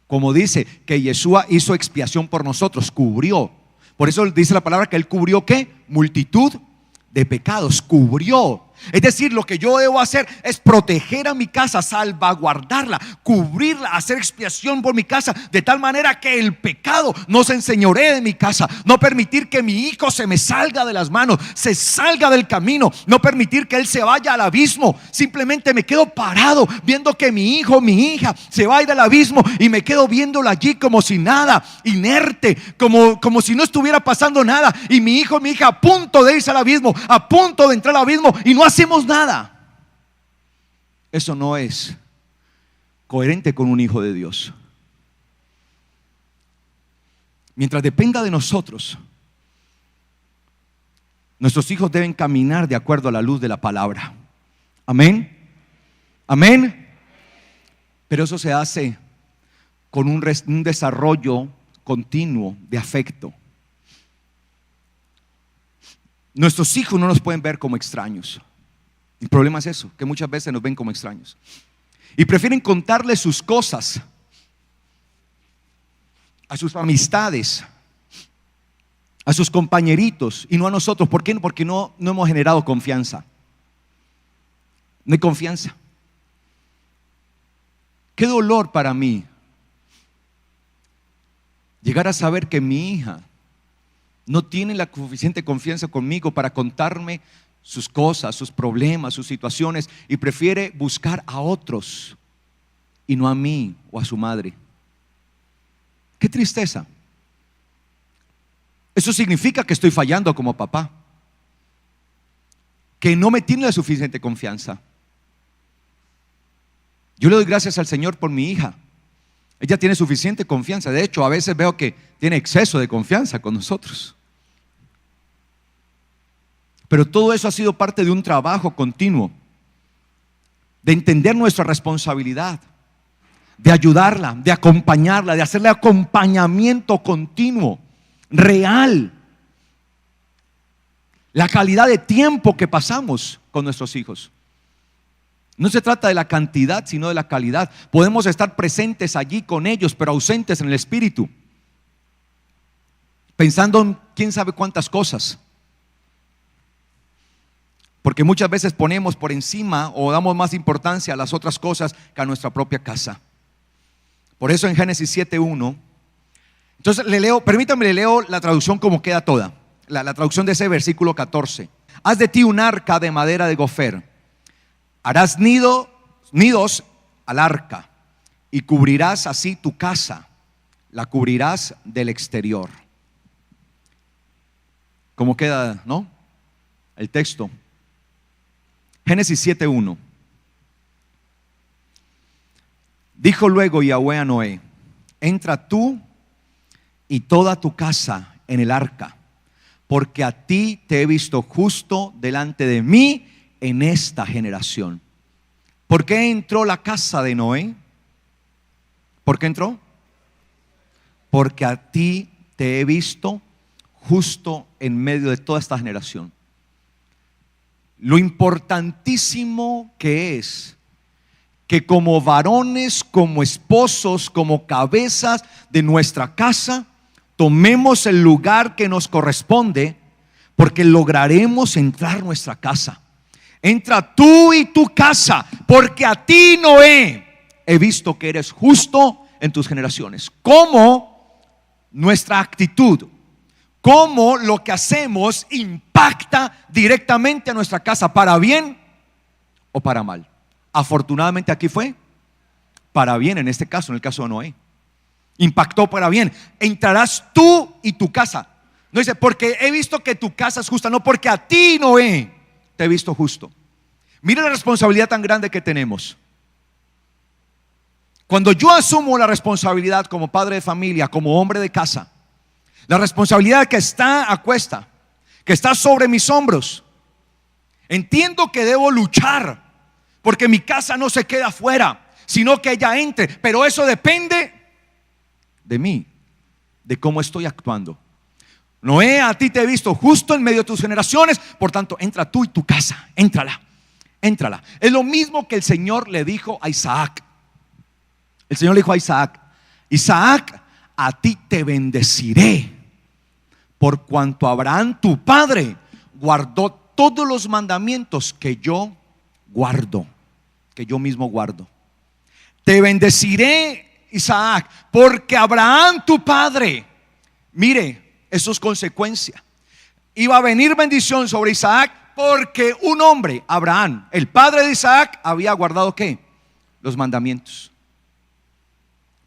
[SPEAKER 1] Como dice que Yeshua hizo expiación por nosotros, cubrió. Por eso dice la palabra que Él cubrió, ¿qué? Multitud de pecados, cubrió. Es decir, lo que yo debo hacer es proteger a mi casa, salvaguardarla, cubrirla, hacer expiación por mi casa, de tal manera que el pecado no se enseñoree de mi casa, no permitir que mi hijo se me salga de las manos, se salga del camino, no permitir que él se vaya al abismo. Simplemente me quedo parado viendo que mi hijo, mi hija se va a ir al abismo, y me quedo viéndolo allí como si nada, inerte, como si no estuviera pasando nada, y mi hijo, mi hija a punto de irse al abismo, a punto de entrar al abismo, y no hacemos nada. Eso no es coherente con un hijo de Dios. Mientras dependa de nosotros, nuestros hijos deben caminar de acuerdo a la luz de la palabra. Amén. Amén. Pero eso se hace con un desarrollo continuo de afecto. Nuestros hijos no nos pueden ver como extraños. El problema es eso, que muchas veces nos ven como extraños y prefieren contarle sus cosas a sus amistades, a sus compañeritos, y no a nosotros. ¿Por qué? Porque no hemos generado confianza. No hay confianza. Qué dolor para mí llegar a saber que mi hija no tiene la suficiente confianza conmigo para contarme sus cosas, sus problemas, sus situaciones, y prefiere buscar a otros y no a mí o a su madre. Qué tristeza. Eso significa que estoy fallando como papá, que no me tiene la suficiente confianza. Yo le doy gracias al Señor por mi hija. Ella tiene suficiente confianza. De hecho, a veces veo que tiene exceso de confianza con nosotros. Pero todo eso ha sido parte de un trabajo continuo, de entender nuestra responsabilidad, de ayudarla, de acompañarla, de hacerle acompañamiento continuo, real. La calidad de tiempo que pasamos con nuestros hijos. No se trata de la cantidad, sino de la calidad. Podemos estar presentes allí con ellos, pero ausentes en el espíritu, pensando en quién sabe cuántas cosas. Porque muchas veces ponemos por encima o damos más importancia a las otras cosas que a nuestra propia casa. Por eso en Génesis 7:1, entonces permítame, le leo la traducción como queda toda, la traducción de ese versículo 14. Haz de ti un arca de madera de gofer, harás nidos al arca, y cubrirás así tu casa, la cubrirás del exterior. ¿Cómo queda, no? El texto. Génesis 7:1. Dijo luego Yahweh a Noé: entra tú y toda tu casa en el arca, porque a ti te he visto justo delante de mí en esta generación. ¿Por qué entró la casa de Noé? ¿Por qué entró? Porque a ti te he visto justo en medio de toda esta generación. Lo importantísimo que es que como varones, como esposos, como cabezas de nuestra casa, tomemos el lugar que nos corresponde, porque lograremos entrar a nuestra casa. Entra tú y tu casa, porque a ti, Noé, he visto que eres justo en tus generaciones. Cómo nuestra actitud, cómo lo que hacemos impacta directamente a nuestra casa, para bien o para mal. Afortunadamente aquí fue para bien, en este caso, en el caso de Noé. Impactó para bien. Entrarás tú y tu casa. No dice porque he visto que tu casa es justa, no, porque a ti, Noé, te he visto justo. Mira la responsabilidad tan grande que tenemos. Cuando yo asumo la responsabilidad como padre de familia, como hombre de casa, la responsabilidad que está a cuesta, que está sobre mis hombros, entiendo que debo luchar porque mi casa no se queda afuera, sino que ella entre. Pero eso depende de mí, de cómo estoy actuando. Noé, a ti te he visto justo en medio de tus generaciones, por tanto, entra tú y tu casa, éntrala. Es lo mismo que el Señor le dijo a Isaac. El Señor le dijo a Isaac: Isaac, a ti te bendeciré, por cuanto Abraham tu padre guardó todos los mandamientos que yo guardo, que yo mismo guardo. Te bendeciré, Isaac, porque Abraham tu padre, mire, eso es consecuencia. Iba a venir bendición sobre Isaac porque un hombre, Abraham, el padre de Isaac, había guardado ¿qué? Los mandamientos.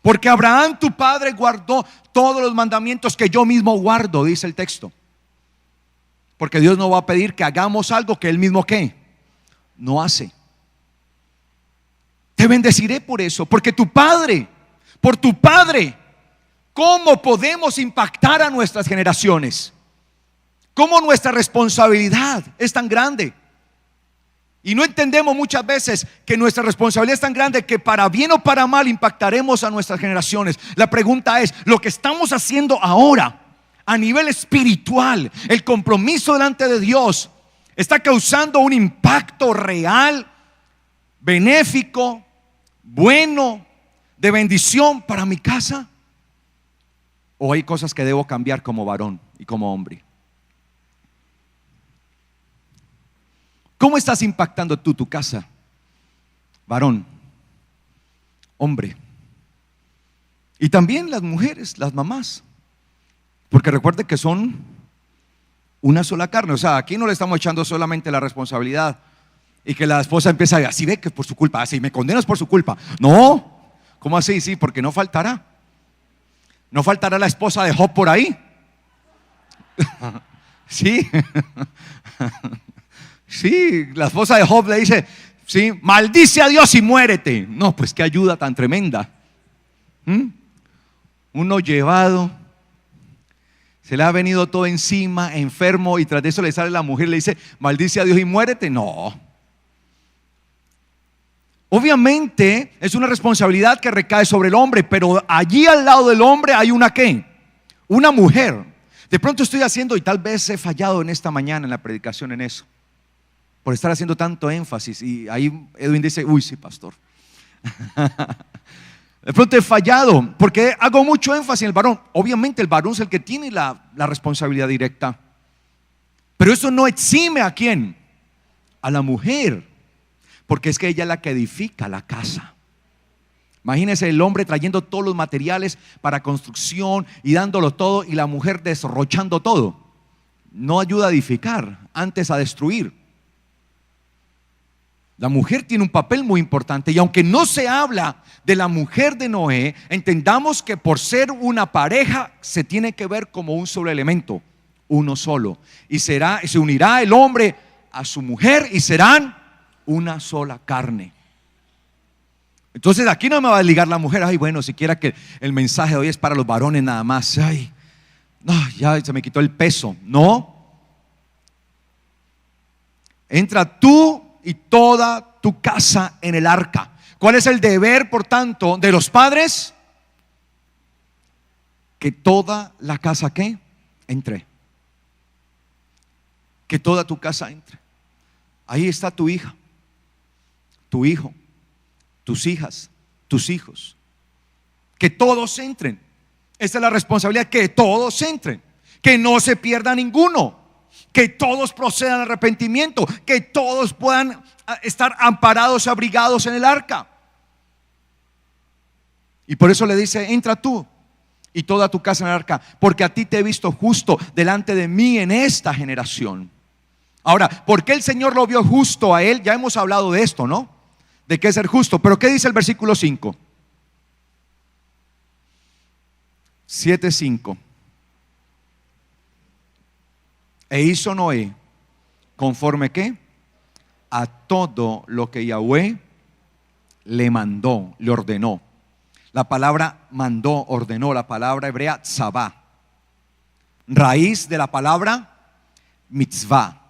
[SPEAKER 1] Porque Abraham tu padre guardó todos los mandamientos que yo mismo guardo, dice el texto. Porque Dios no va a pedir que hagamos algo que Él mismo ¿qué? No hace. Te bendeciré por eso, porque tu padre, por tu padre, ¿cómo podemos impactar a nuestras generaciones? ¿Cómo nuestra responsabilidad es tan grande? Y no entendemos muchas veces que nuestra responsabilidad es tan grande que para bien o para mal impactaremos a nuestras generaciones. La pregunta es, ¿lo que estamos haciendo ahora a nivel espiritual, el compromiso delante de Dios, está causando un impacto real, benéfico, bueno, de bendición para mi casa? ¿O hay cosas que debo cambiar como varón y como hombre? ¿Cómo estás impactando tú tu casa, varón, hombre? Y también las mujeres, las mamás, porque recuerde que son una sola carne. O sea, aquí no le estamos echando solamente la responsabilidad y que la esposa empieza a decir: así ve que por su culpa, así me condenas por su culpa. No, ¿cómo así? Sí, porque no faltará la esposa de Job por ahí. Sí. Sí, la esposa de Job le dice: sí, maldice a Dios y muérete. No, pues qué ayuda tan tremenda. Uno llevado, se le ha venido todo encima, enfermo, y tras de eso le sale la mujer y le dice: maldice a Dios y muérete. No. Obviamente es una responsabilidad que recae sobre el hombre, pero allí al lado del hombre hay una ¿qué? Una mujer. De pronto estoy haciendo, y tal vez he fallado en esta mañana en la predicación en eso, por estar haciendo tanto énfasis. Y ahí Edwin dice: uy, sí, pastor. De pronto he fallado porque hago mucho énfasis en el varón. Obviamente el varón es el que tiene la responsabilidad directa, pero eso no exime ¿a quién? A la mujer, porque es que ella es la que edifica la casa. Imagínense el hombre trayendo todos los materiales para construcción y dándolo todo, y la mujer derrochando todo. No ayuda a edificar, antes a destruir. La mujer tiene un papel muy importante, y aunque no se habla de la mujer de Noé, entendamos que por ser una pareja se tiene que ver como un solo elemento, uno solo, y se unirá el hombre a su mujer y serán una sola carne. Entonces aquí no me va a ligar la mujer. Ay, bueno, siquiera que el mensaje de hoy es para los varones nada más. Ay, no, ya se me quitó el peso. No. Entra tú y toda tu casa en el arca. ¿Cuál es el deber, por tanto, de los padres? Que toda la casa, ¿qué? Entre. Que toda tu casa entre. Ahí está tu hija, tu hijo, tus hijas, tus hijos. Que todos entren. Esta es la responsabilidad, que todos entren. Que no se pierda ninguno. Que todos procedan al arrepentimiento. Que todos puedan estar amparados, abrigados en el arca. Y por eso le dice: entra tú y toda tu casa en el arca, porque a ti te he visto justo delante de mí en esta generación. Ahora, ¿por qué el Señor lo vio justo a él? Ya hemos hablado de esto, ¿no? De qué es ser justo. Pero ¿qué dice el versículo 5? 7:5. E hizo Noé conforme ¿qué? A todo lo que Yahweh le mandó, le ordenó. La palabra mandó, ordenó, la palabra hebrea tzavá, raíz de la palabra mitzvah.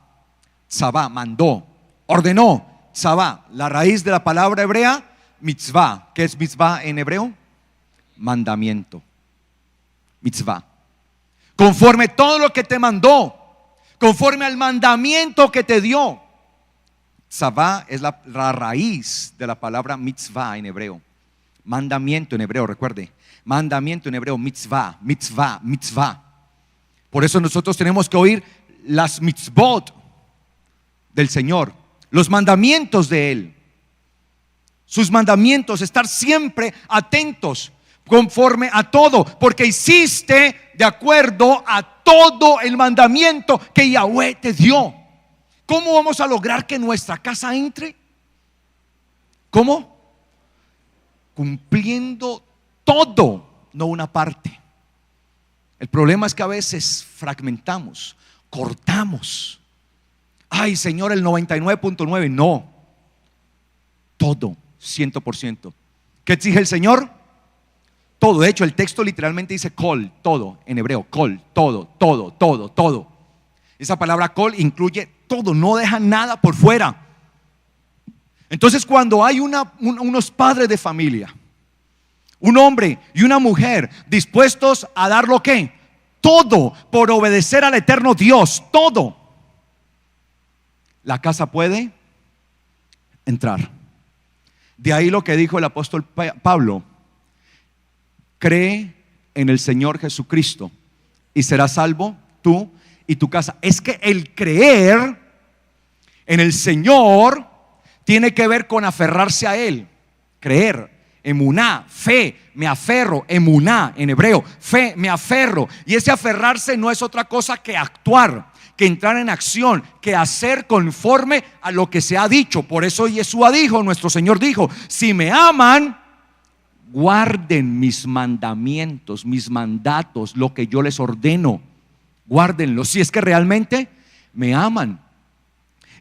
[SPEAKER 1] Tzavá, mandó, ordenó. Tzavá, la raíz de la palabra hebrea mitzvah. ¿Qué es mitzvah en hebreo? Mandamiento. Mitzvah. Conforme todo lo que te mandó, conforme al mandamiento que te dio. Tzavá es la raíz de la palabra mitzvah en hebreo. Mandamiento en hebreo, recuerde. Mandamiento en hebreo, mitzvah, mitzvah, mitzvah. Por eso nosotros tenemos que oír las mitzvot del Señor, los mandamientos de Él. Sus mandamientos, estar siempre atentos conforme a todo, porque hiciste de acuerdo a todo el mandamiento que Yahweh te dio. ¿Cómo vamos a lograr que nuestra casa entre? ¿Cómo? Cumpliendo todo, no una parte. El problema es que a veces fragmentamos, cortamos. Ay, Señor, el 99.9, no. Todo, 100%. ¿Qué exige el Señor? Todo. De hecho, el texto literalmente dice kol, todo, en hebreo, kol, todo, todo, todo, todo. Esa palabra kol incluye todo, no deja nada por fuera. Entonces, cuando hay unos padres de familia, un hombre y una mujer dispuestos a dar lo que, todo, por obedecer al eterno Dios, todo, la casa puede entrar. De ahí lo que dijo el apóstol Pablo: cree en el Señor Jesucristo y serás salvo tú y tu casa. Es que el creer en el Señor tiene que ver con aferrarse a Él. Creer, emuná, fe, me aferro, emuná en hebreo, fe, me aferro. Y ese aferrarse no es otra cosa que actuar, que entrar en acción, que hacer conforme a lo que se ha dicho. Por eso Yeshua dijo, nuestro Señor dijo: si me aman, guarden mis mandamientos, mis mandatos, lo que yo les ordeno, guárdenlo, si es que realmente me aman.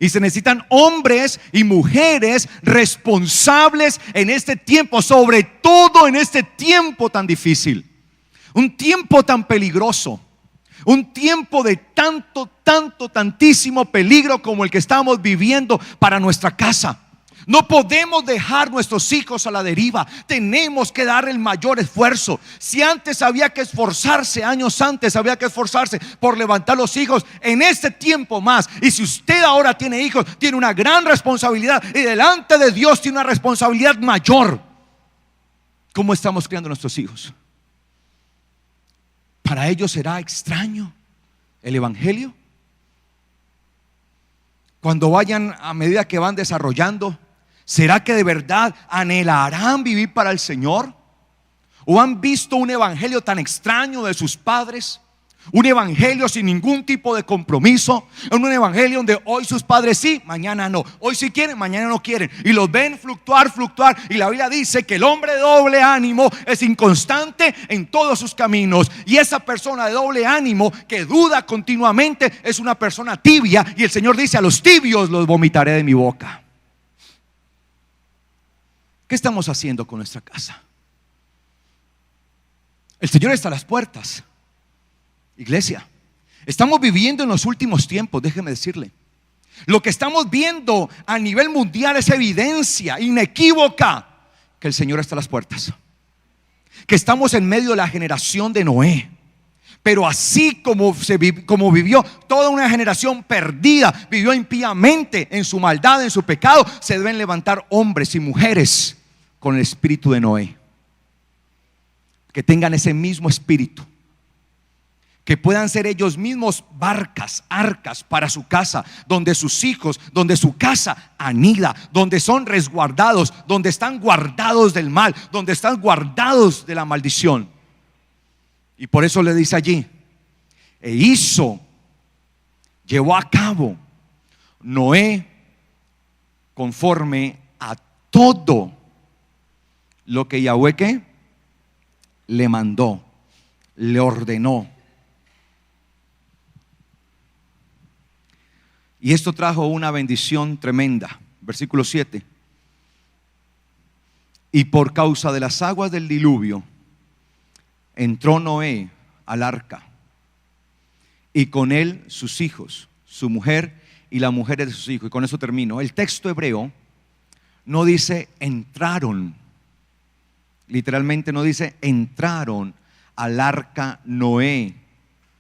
[SPEAKER 1] Y se necesitan hombres y mujeres responsables en este tiempo, sobre todo en este tiempo tan difícil, un tiempo tan peligroso, un tiempo de tantísimo peligro como el que estamos viviendo para nuestra casa. No podemos dejar nuestros hijos a la deriva. Tenemos que dar el mayor esfuerzo. Si antes había que esforzarse, años antes había que esforzarse por levantar los hijos, en este tiempo más. Y si usted ahora tiene hijos, tiene una gran responsabilidad, y delante de Dios tiene una responsabilidad mayor. ¿Cómo estamos criando a nuestros hijos? ¿Para ellos será extraño el evangelio? Cuando vayan, a medida que van desarrollando, ¿será que de verdad anhelarán vivir para el Señor? ¿O han visto un evangelio tan extraño de sus padres? Un evangelio sin ningún tipo de compromiso. Un evangelio donde hoy sus padres sí, mañana no. Hoy sí quieren, mañana no quieren. Y los ven fluctuar. Y la Biblia dice que el hombre de doble ánimo es inconstante en todos sus caminos. Y esa persona de doble ánimo que duda continuamente es una persona tibia. Y el Señor dice: a los tibios los vomitaré de mi boca. ¿Qué estamos haciendo con nuestra casa? El Señor está a las puertas. Iglesia, estamos viviendo en los últimos tiempos, déjeme decirle. Lo que estamos viendo a nivel mundial es evidencia inequívoca que el Señor está a las puertas. Que estamos en medio de la generación de Noé. Pero así como vivió toda una generación perdida, vivió impíamente en su maldad, en su pecado, se deben levantar hombres y mujeres con el espíritu de Noé, que tengan ese mismo espíritu, que puedan ser ellos mismos barcas, arcas para su casa, donde sus hijos, donde su casa anida, donde son resguardados, donde están guardados del mal, donde están guardados de la maldición. Y por eso le dice allí: llevó a cabo Noé conforme a todo lo que Yahweh ¿qué? Le mandó, le ordenó. Y esto trajo una bendición tremenda. Versículo 7. Y por causa de las aguas del diluvio entró Noé al arca, y con él sus hijos, su mujer y las mujeres de sus hijos. Y con eso termino. El texto hebreo no dice entraron, literalmente no dice entraron al arca Noé,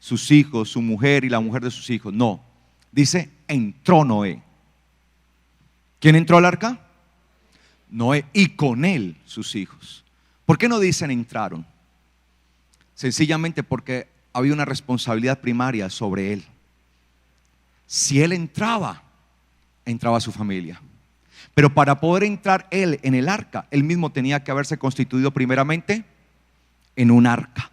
[SPEAKER 1] sus hijos, su mujer y la mujer de sus hijos. No, dice entró Noé. ¿Quién entró al arca? Noé, y con él sus hijos. ¿Por qué no dicen entraron? Sencillamente porque había una responsabilidad primaria sobre él. Si él entraba su familia. Pero para poder entrar él en el arca, él mismo tenía que haberse constituido primeramente en un arca.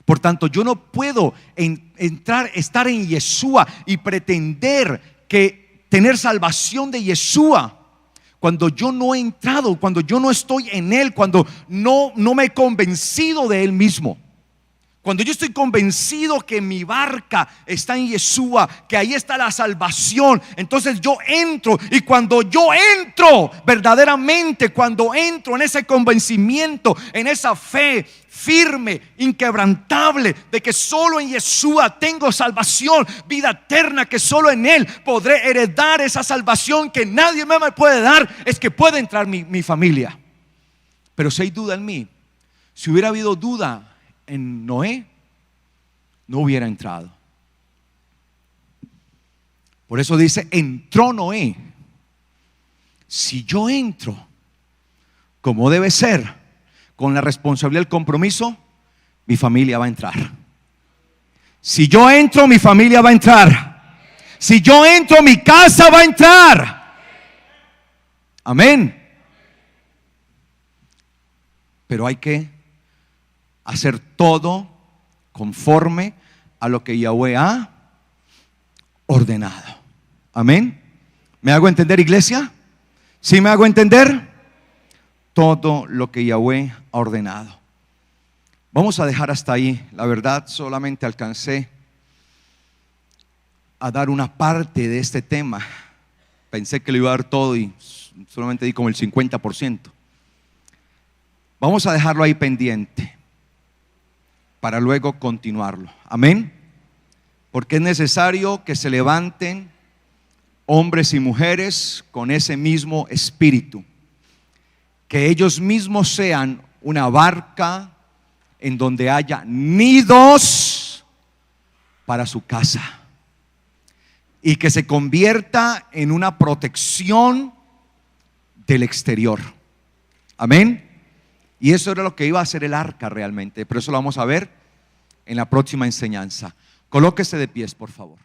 [SPEAKER 1] Por tanto, yo no puedo estar en Yeshua y pretender que tener salvación de Yeshua cuando yo no he entrado, cuando yo no estoy en Él, cuando no me he convencido de Él mismo. Cuando yo estoy convencido que mi barca está en Yeshua, que ahí está la salvación, entonces yo entro. Y cuando yo entro verdaderamente, cuando entro en ese convencimiento, en esa fe firme, inquebrantable, de que solo en Yeshua tengo salvación, vida eterna, que solo en Él podré heredar esa salvación que nadie me puede dar, es que puede entrar mi familia. Pero si hay duda en mí, si hubiera habido duda en Noé, no hubiera entrado. Por eso dice entró Noé. Si yo entro como debe ser, con la responsabilidad del compromiso, mi familia va a entrar. Si yo entro, mi familia va a entrar. Si yo entro, mi casa va a entrar. Amén. Pero hay que hacer todo conforme a lo que Yahweh ha ordenado. Amén. ¿Me hago entender, iglesia? ¿Sí me hago entender? Todo lo que Yahweh ha ordenado. Vamos a dejar hasta ahí. La verdad, solamente alcancé a dar una parte de este tema. Pensé que lo iba a dar todo y solamente di como el 50%. Vamos a dejarlo ahí pendiente para luego continuarlo. Amén. Porque es necesario que se levanten hombres y mujeres con ese mismo espíritu, que ellos mismos sean una barca en donde haya nidos para su casa, y que se convierta en una protección del exterior. Amén. Y eso era lo que iba a hacer el arca realmente. Pero eso lo vamos a ver en la próxima enseñanza. Colóquese de pies, por favor.